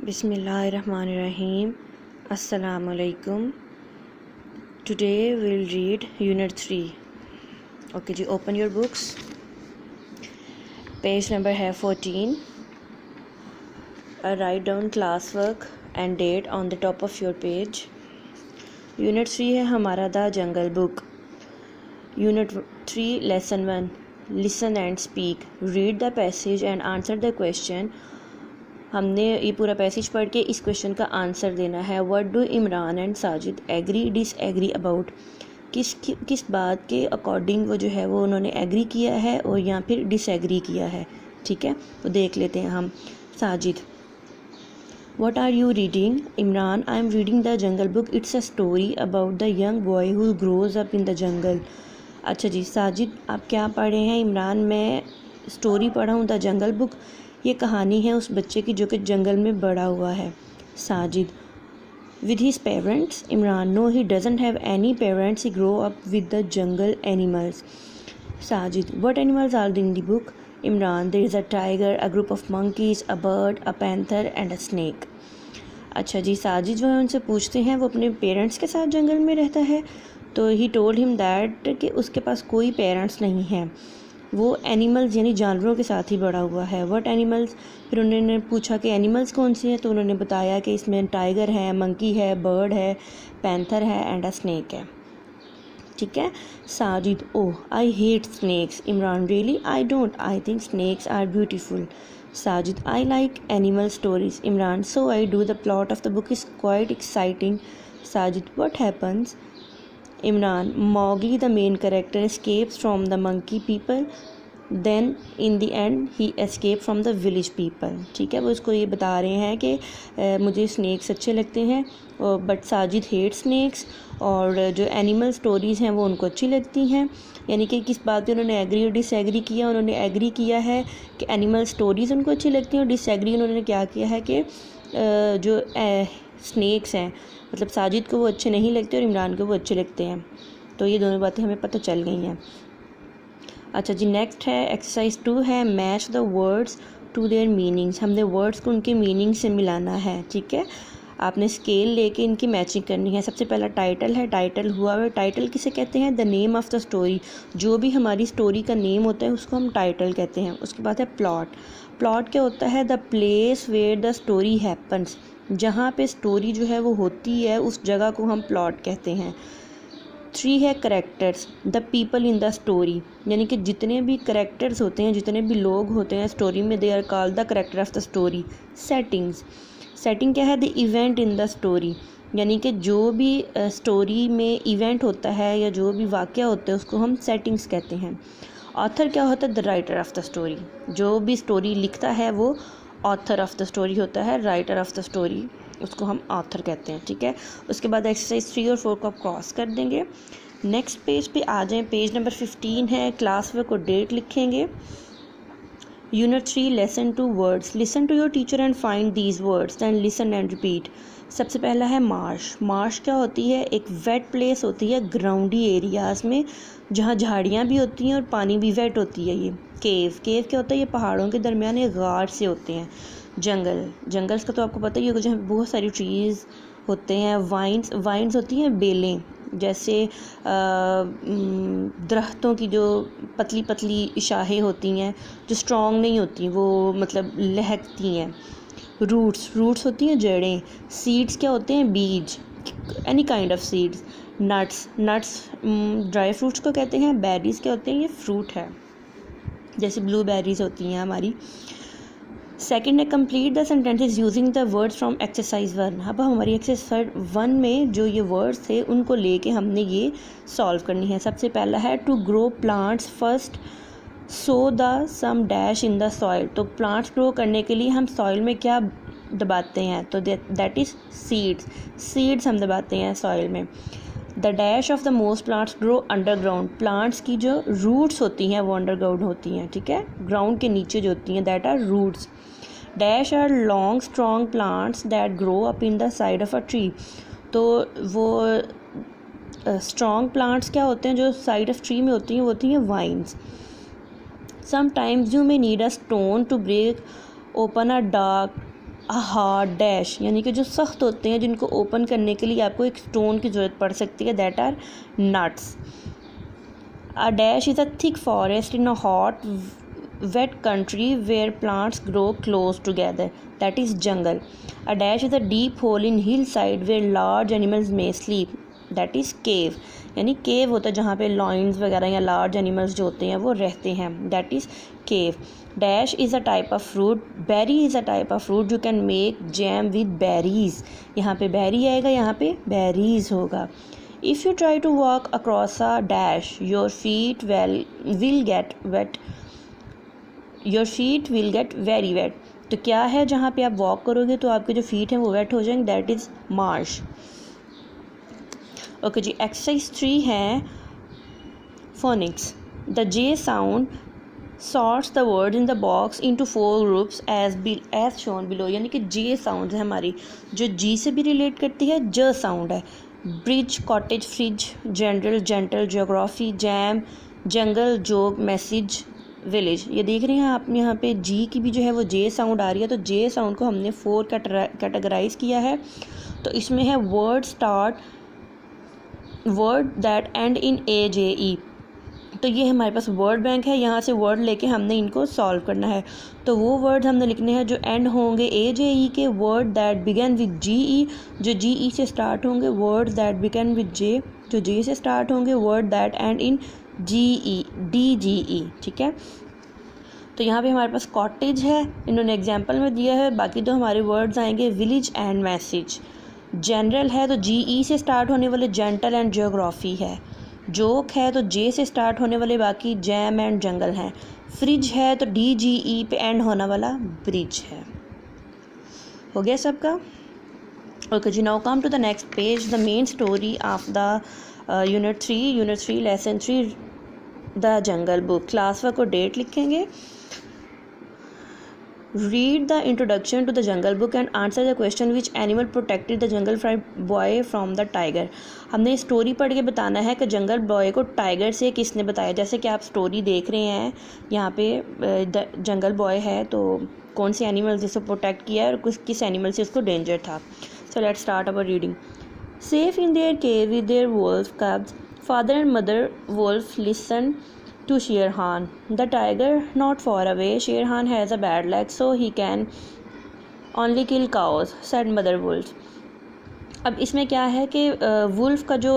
Bismillahirrahmanirrahim. Assalamu alaikum. Today we'll read Unit 3. Okay ji, open your books. Page number है 14. Write down classwork and date on the top of your page. Unit 3 है हमारा the jungle book. Unit 3 Lesson 1. Listen and speak. Read the passage and answer the question. हमने ये पूरा passage पढ़ के इस question का आंसर देना है. What do Imran and Sajid agree disagree about. किस बात के अकॉर्डिंग वो जो है वो उन्होंने एग्री किया है और या फिर डिसएग्री किया है. ठीक है, तो देख लेते हैं हम. Sajid, what are you reading. Imran, I am reading the jungle book. It's a story about the young boy who grows up in the jungle. अच्छा जी, साजिद आप क्या पढ़े हैं. इमरान, मैं स्टोरी पढ़ा हूँ द जंगल बुक. ये कहानी है उस बच्चे की जो कि जंगल में बड़ा हुआ है. Sajid, with his parents. Imran, no he doesn't have any parents. He grow up with the jungle animals. Sajid, what animals are in the book. Imran, there is a tiger, a group of monkeys, a bird, a panther and a snake. अच्छा जी, साजिद जो है उनसे पूछते हैं वो अपने parents के साथ जंगल में रहता है. तो ही टोल्ड हिम दैट कि उसके पास कोई पेरेंट्स नहीं है, वो एनिमल्स यानी जानवरों के साथ ही बड़ा हुआ है. What animals. फिर उन्होंने पूछा कि एनिमल्स कौन से हैं, तो उन्होंने बताया कि इसमें टाइगर है, मंकी है, बर्ड है, पैंथर है एंड अ स्नेक है. ठीक है. Sajid, oh I hate snakes. Imran, really. I don't. I think snakes are beautiful. Sajid, I like animal stories. Imran, so I do. The plot of the book is quite exciting. Sajid, what happens. Imran, Mowgli, the main character, escapes from the monkey people. Then in the end he escaped from the village people. ठीक है, वो उसको ये बता रहे हैं कि मुझे स्नैक्स अच्छे लगते हैं बट साजिद हेट स्नैक्स, और जो एनिमल स्टोरीज़ हैं वो उनको अच्छी लगती हैं. यानी कि किस बात पे उन्होंने एग्री और डिसएग्री किया. उन्होंने एग्री किया है कि एनिमल स्टोरीज़ उनको अच्छी लगती हैं, और डिसएग्री उन्होंने क्या किया है कि जो स्नैक्स हैं मतलब साजिद को वो अच्छे नहीं लगते और इमरान को वो अच्छे लगते हैं. तो ये दोनों बातें हमें पता चल गई हैं. अच्छा जी, नेक्स्ट है एक्सरसाइज 2 है match the words to their meanings. हमने वर्ड्स को उनके मीनिंग से मिलाना है. ठीक है, आपने स्केल लेके इनकी मैचिंग करनी है. सबसे पहला टाइटल है. टाइटल हुआ है. टाइटल किसे कहते हैं. The name of the story. जो भी हमारी स्टोरी का नेम होता है उसको हम टाइटल कहते हैं. उसके बाद है प्लॉट. प्लॉट क्या होता है. The place where the story happens. जहाँ पे स्टोरी जो है वो होती है उस जगह को हम प्लॉट कहते हैं. 3 है characters. The people in the story. यानी कि जितने भी करेक्टर्स होते हैं, जितने भी लोग होते हैं स्टोरी में, they are called the character of the story. Settings. Setting क्या है. The event in the story. यानी कि जो भी स्टोरी में इवेंट होता है या जो भी वाक़या होता है उसको हम सेटिंग्स कहते हैं. ऑथर क्या होता है. The writer of the story. जो भी स्टोरी लिखता है वो ऑथर ऑफ द स्टोरी होता है. राइटर ऑफ द स्टोरी उसको हम ऑथर कहते हैं. ठीक है, उसके बाद एक्सरसाइज 3 और 4 को आप क्रॉस कर देंगे. नेक्स्ट पेज पे आ जाएं. पेज नंबर 15 है. क्लास वर्क और डेट लिखेंगे. Unit 3 lesson 2 words. Listen to your teacher and find these words then listen and repeat. सबसे पहला है मार्श. मार्श क्या होती है. एक वेट प्लेस होती है ग्राउंडी एरियाज़ में जहाँ झाड़ियाँ भी होती हैं और पानी भी वेट होती है. ये केव. केव क्या होता है. ये पहाड़ों के दरमियान एक गार से होते हैं. जंगल. जंगल्स का तो आपको पता ही होगा जहाँ बहुत सारी ट्रीज़ होते हैं. वाइन्स. वाइन्स होती हैं बेलें, जैसे दरख्तों की जो पतली पतली शाखें होती हैं जो स्ट्रॉन्ग नहीं होती, वो मतलब लहकती हैं. रूट्स. रूट्स होती हैं जड़ें. सीड्स क्या होते हैं. बीज. Any kind of seeds. Nuts. Nuts dry fruits को कहते हैं. बेरीज क्या होते हैं. ये फ्रूट है, जैसे ब्लूबेरीज होती हैं हमारी. सेकेंड है complete the sentences using the words from exercise 1. अब हमारी एक्सरसाइज 1 में जो ये वर्ड्स थे उनको लेके हमने ये सॉल्व करनी है. सबसे पहला है to grow plants first sow the some dash in the soil. तो प्लांट्स ग्रो करने के लिए हम सॉइल में क्या दबाते हैं, तो दैट इज़ सीड्स. सीड्स हम दबाते हैं सॉइल में. The dash of the most plants grow underground. Plants की जो रूट्स होती हैं वो अंडरग्राउंड होती हैं. ठीक है, ग्राउंड के नीचे जो होती हैं that are roots. Dash are long strong plants that grow up in the side of a tree. तो वो स्ट्रॉन्ग प्लांट्स क्या होते हैं जो साइड ऑफ ट्री में होती हैं, वो होती हैं vines. Sometimes you may need a stone to break open a dark a hard dash, यानी कि जो सख्त होते हैं जिनको ओपन करने के लिए आपको एक स्टोन की ज़रूरत पड़ सकती है, that are nuts. A dash is a thick forest in a hot wet country where plants grow close together, that is jungle. A dash is a deep hole in hillside where large animals may sleep, that is cave. यानी केव होता है जहाँ पे लॉइन्स वगैरह या large animals जो होते हैं वो रहते हैं, that is cave. Dash is a type of fruit. Berry is a type of fruit. You can make jam with berries. यहाँ पे बेरी आएगा, यहाँ पे बेरीज होगा. If you try to walk across a dash your feet will get wet. Your feet will get very wet. तो क्या है, जहाँ पे आप वॉक करोगे तो आपके जो फीट हैं वो वेट हो जाएंगे, दैट इज़ मार्श. ओके जी. एक्सरसाइज 3 है phonics. The J sound sorts the word in the box into 4 groups as shown below. यानी कि जे साउंड है हमारी जो जी से भी रिलेट करती है, ज साउंड है. Bridge, cottage, fridge, general, gentle, geography, jam, jungle, jog, message, village. ये देख रहे हैं आप यहाँ पे जी की भी जो है वो जे साउंड आ रही है. तो जे साउंड को हमने 4 कैटेगराइज किया है. तो इसमें है word that end in A J ई. तो ये हमारे पास वर्ड बैंक है, यहाँ से वर्ड लेके हमने इनको सॉल्व करना है. तो वो वर्ड हमने लिखने हैं जो एंड होंगे ए जे ई के. Word that begin with G E, जो जी ई से स्टार्ट होंगे. Word that begin with J, जो जे से स्टार्ट होंगे. Word that end in G E, D G E. ठीक है. तो यहाँ पे हमारे पास कॉटेज है, इन्होंने एग्जाम्पल में दिया है. बाकी तो हमारे वर्ड्स आएंगे विलेज एंड मैसेज. जनरल है तो जी ई से स्टार्ट होने वाले जेंटल एंड जियोग्राफी है. जोक है तो जे से स्टार्ट होने वाले बाकी जैम एंड जंगल हैं. फ्रिज है तो डी जी ई पे एंड होने वाला ब्रिज है. हो गया सबका. ओके जी. Now come to the next page. The main story of the unit 3 lesson 3 the jungle book. Class work और डेट लिखेंगे. Read the introduction to the Jungle Book and answer the question which animal protected the jungle boy from the tiger. हमने story पढ़ के बताना है कि जंगल boy को tiger से किसने बताया. जैसे कि आप स्टोरी देख रहे हैं यहाँ पे जंगल बॉय है तो कौन से एनिमल से प्रोटेक्ट किया और किस एनिमल से उसको डेंजर था. So let's start our reading. Safe in their cave with their wolf cubs, father and mother wolf listened to Sher Khan. The tiger not far away. Sher Khan has a bad leg so he can only kill cows, said mother wolf. अब इसमें क्या है कि wolf का जो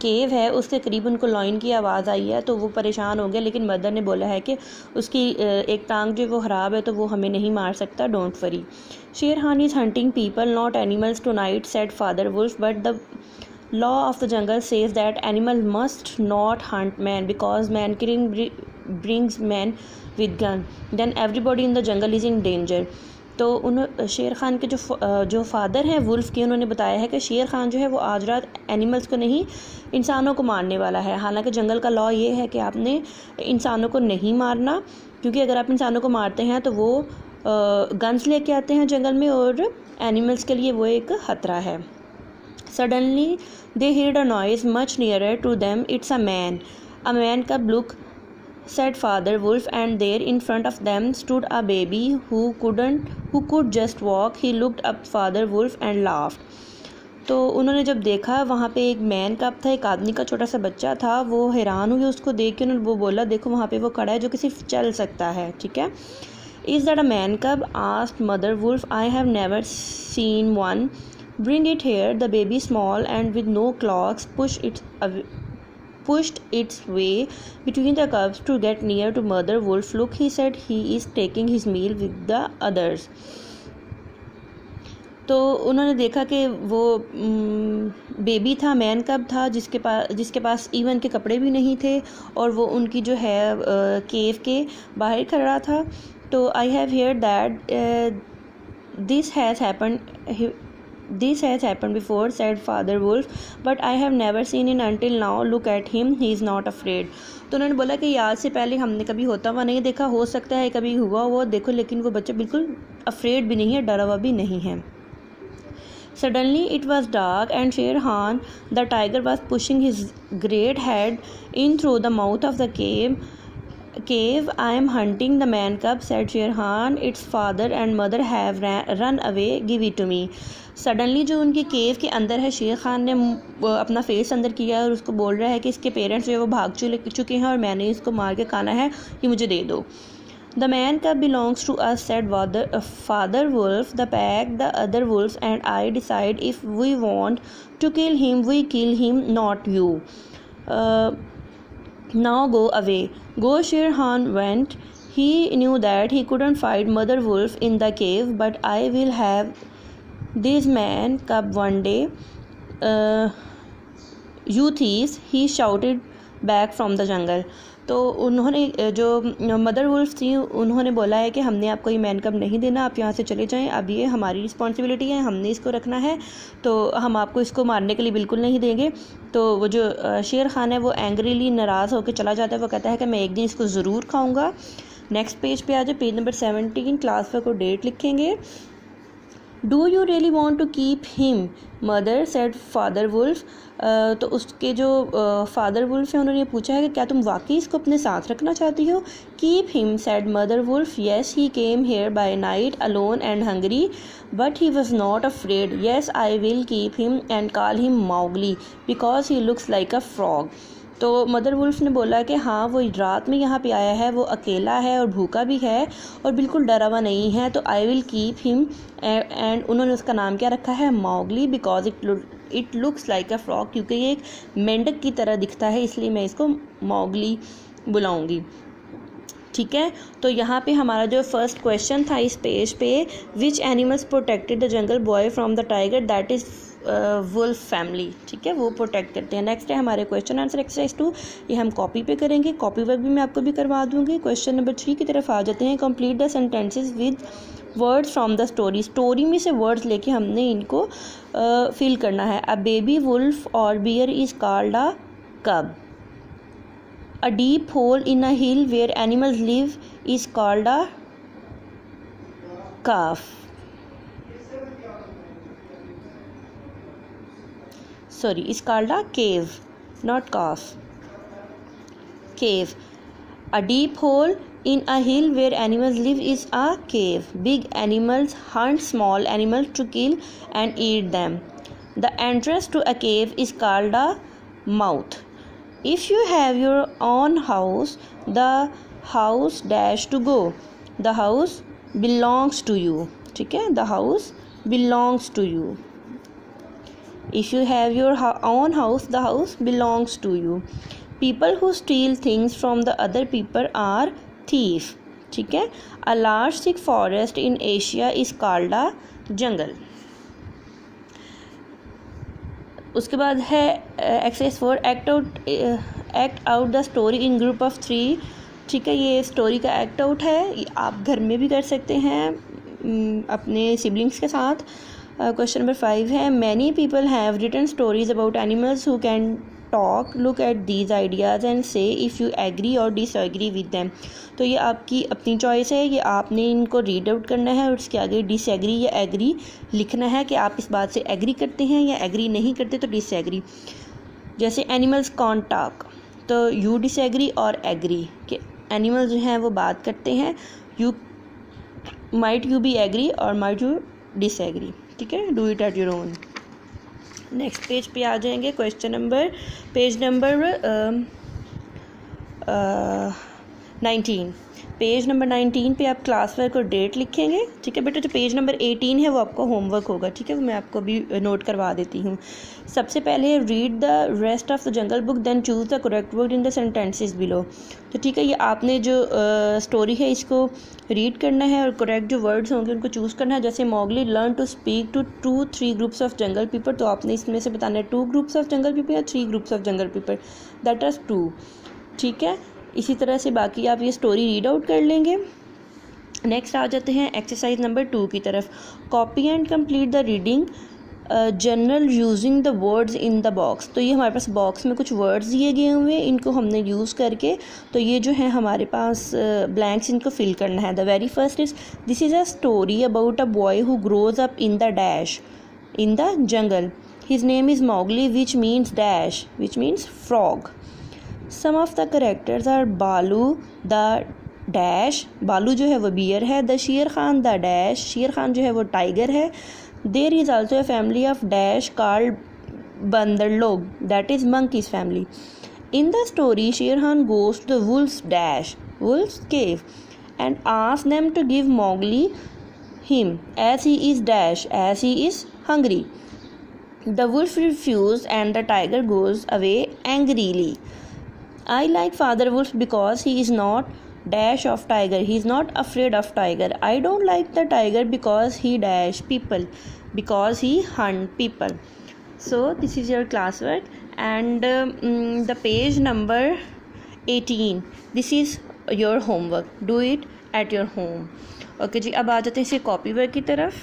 केव है उसके करीब उनको लॉइन की आवाज़ आई है तो वो परेशान हो गया. लेकिन मदर ने बोला है कि उसकी एक टांग जो वो ख़राब है तो वो हमें नहीं मार सकता, don't worry. Shere Khan is hunting people not animals tonight, said father wolf, but the law of the jungle says that animal must not hunt man because man killing brings man with gun, then everybody in the jungle is in danger. तो शेर खान के जो father हैं wolf के, उन्होंने बताया है कि शेर खान जो है वो आज रात एनिमल्स को नहीं इंसानों को मारने वाला है. हालांकि जंगल का लॉ ये है कि आपने इंसानों को नहीं मारना, क्योंकि अगर आप इंसानों को मारते हैं तो वो गन्स लेके आते हैं जंगल में और एनिमल्स के लिए वो एक खतरा है. Suddenly they heard a noise much nearer to them. It's a man. A man cub, look, said father wolf, and there in front of them stood a baby who could just walk. He looked up father wolf and laughed. तो उन्होंने जब देखा वहाँ पे एक man कब था, एक आदमी का छोटा सा बच्चा था. वो हैरान हुए उसको देख के. उन्होंने वो बोला देखो वहाँ पे वो खड़ा है जो कि सिर्फ चल सकता है. ठीक है. Is that a man cub? asked mother wolf. I have never seen one. Bring it here. The baby, small and with no claws, pushed its way between the cubs to get near to mother wolf. Look, he said, he is taking his meal with the others. तो उन्होंने देखा कि वो baby था, man कब था, जिसके पास even के कपड़े भी नहीं थे और वो उनकी जो है केव के बाहर खड़ा था. तो I have heard that this has happened before, said father wolf, but I have never seen it until now. Look at him, he is not afraid. तो उन्होंने बोला कि आज से पहले हमने कभी होता हुआ नहीं देखा, हो सकता है कभी हुआ वो देखो, लेकिन वो बच्चा बिल्कुल अफ्रेड भी नहीं है, डरा हुआ भी नहीं है. Suddenly it was dark and Sher Khan, the tiger, was pushing his great head in through the mouth of the cave. cave I am hunting the man cub, said Sher Khan. Its father and mother have run away. Give it to me. Suddenly जो उनकी केव के अंदर है, शेर खान ने अपना face अंदर किया और उसको बोल रहा है कि इसके पेरेंट्स जो है वो भाग चुके हैं और मैंने इसको मार के खाना है, ये मुझे दे दो. The man cub belongs to us, said father wolf. The pack, the other wolves and I decide if we want to kill him, we kill him, not you. Now go away. Go, Sher Khan went. He knew that he couldn't fight mother wolf in the cave, but I will have this man cub one day. You thieves, he shouted back from the jungle. तो उन्होंने जो mother wolf थी उन्होंने बोला है कि हमने आपको ये मैन कब नहीं देना, आप यहाँ से चले जाएं, अब ये हमारी रिस्पॉन्सिबिलिटी है, हमने इसको रखना है, तो हम आपको इसको मारने के लिए बिल्कुल नहीं देंगे. तो वो जो शेर खान है वो एंग्रीली नाराज़ होकर चला जाता है. वो कहता है कि मैं एक दिन इसको ज़रूर खाऊंगा. नेक्स्ट पेज पे आ जाए, पेज नंबर 17. क्लास वर्क और डेट लिखेंगे. Do you really want to keep him mother, said father wolf. तो उसके जो फादर वुल्फ है उन्होंने पूछा है कि क्या तुम वाकई इसको अपने साथ रखना चाहती हो. Keep him, said mother wolf. Yes, he came here by night alone and hungry, but he was not afraid. Yes, I will keep him and call him Mowgli because he looks like a frog. तो mother wolf ने बोला कि हाँ वो रात में यहाँ पे आया है, वो अकेला है और भूखा भी है और बिल्कुल डरा हुआ नहीं है, तो I will keep him. And उन्होंने उसका नाम क्या रखा है, Mowgli, because it looks like a frog, क्योंकि ये एक मेंढक की तरह दिखता है, इसलिए मैं इसको मौगली बुलाऊंगी. ठीक है, तो यहाँ पे हमारा जो फर्स्ट क्वेश्चन था इस पेज पे, which animals protected the jungle boy from the tiger, that is wolf family. ठीक है, वो प्रोटेक्ट करते हैं. नेक्स्ट है हमारे क्वेश्चन आंसर एक्सरसाइज 2. ये हम कॉपी पे करेंगे, कॉपी वर्क भी मैं आपको भी करवा दूंगी. क्वेश्चन नंबर 3 की तरफ आ जाते हैं. Complete the sentences with words from the story. Story में से वर्ड्स लेके हमने इनको फिल करना है. अ बेबी वुल्फ और बियर इज कॉल्ड अ कब. A deep hole in a hill where animals live is called a calf. Sorry, is called a cave, not calf. Cave. A deep hole in a hill where animals live is a cave. Big animals hunt small animals to kill and eat them. The entrance to a cave is called a mouth. If you have your own house, the house dash to go. The house belongs to you. ठीक है, the house belongs to you. If you have your own house, the house belongs to you. People who steal things from the other people are thief. ठीक है, a large thick forest in Asia is called a jungle. उसके बाद है exercise 4. Act out the story in group of 3. ठीक है, ये story का act out है, आप घर में भी कर सकते हैं अपने सिबलिंग्स के साथ. क्वेश्चन नंबर 5 है. Many people have written stories about animals who can talk. Look at these ideas and say if you agree और डिसएग्री विद दैम. तो ये आपकी अपनी चॉइस है, ये आपने इनको रीड आउट करना है और उसके आगे डिसएग्री या एग्री लिखना है कि आप इस बात से एग्री करते हैं या एग्री नहीं करते, तो डिसएग्री. जैसे एनिमल्स कॉन्ट टॉक, तो यू डिसएग्री और एग्री कि एनिमल्स जो हैं वो बात करते हैं. You might you be agree और माइट यू डिसएग्री. ठीक है, do it at your own. Next page पे आ जाएंगे. Question number page number 19. Page number 19 पे आप क्लास वर्क और डेट लिखेंगे. ठीक है बेटा, जो पेज नंबर 18 है वो आपका होमवर्क होगा. ठीक है, वो मैं आपको भी नोट करवा देती हूँ. सबसे पहले read the rest of the jungle book, then choose the correct word in the sentences below. तो ठीक है, ये आपने जो स्टोरी है इसको रीड करना है और करेक्ट जो वर्ड्स होंगे उनको चूज़ करना है. जैसे Mowgli learn to speak to 2-3 groups of jungle people, तो आपने इसमें से बताना है 2 ग्रुप्स ऑफ जंगल पीपल या 3 groups of jungle people, that is 2. ठीक है, इसी तरह से बाकी आप ये स्टोरी रीड आउट कर लेंगे. नेक्स्ट आ जाते हैं एक्सरसाइज नंबर 2 की तरफ. Copy and complete the reading general using the words in the box. तो ये हमारे पास बॉक्स में कुछ वर्ड्स दिए गए हुए हैं, इनको हमने यूज़ करके तो ये जो है हमारे पास ब्लैंक्स इनको फिल करना है. The very first is this is a story about a boy who grows up in the dash in the jungle. His name is Mowgli which means dash which means frog. Some of the characters are Baloo the dash, Baloo जो है वो beer है, the शेर Khan the dash, शेर खान जो है वो tiger है, there is also a family of dash called Bandar log, that is monkeys family. In the story, Sher Khan goes to the wolf's cave and asks them to give Mowgli him as he is hungry. The wolf refuses and the tiger goes away angrily. I like Father Wolf because he is not dash of tiger. He is not afraid of tiger. I don't like the tiger because he dash people, because he hunt people. So this is your classwork and the page number 18. This is your homework. Do it at your home. Okay जी, अब आ जाते हैं इसे copy work की तरफ.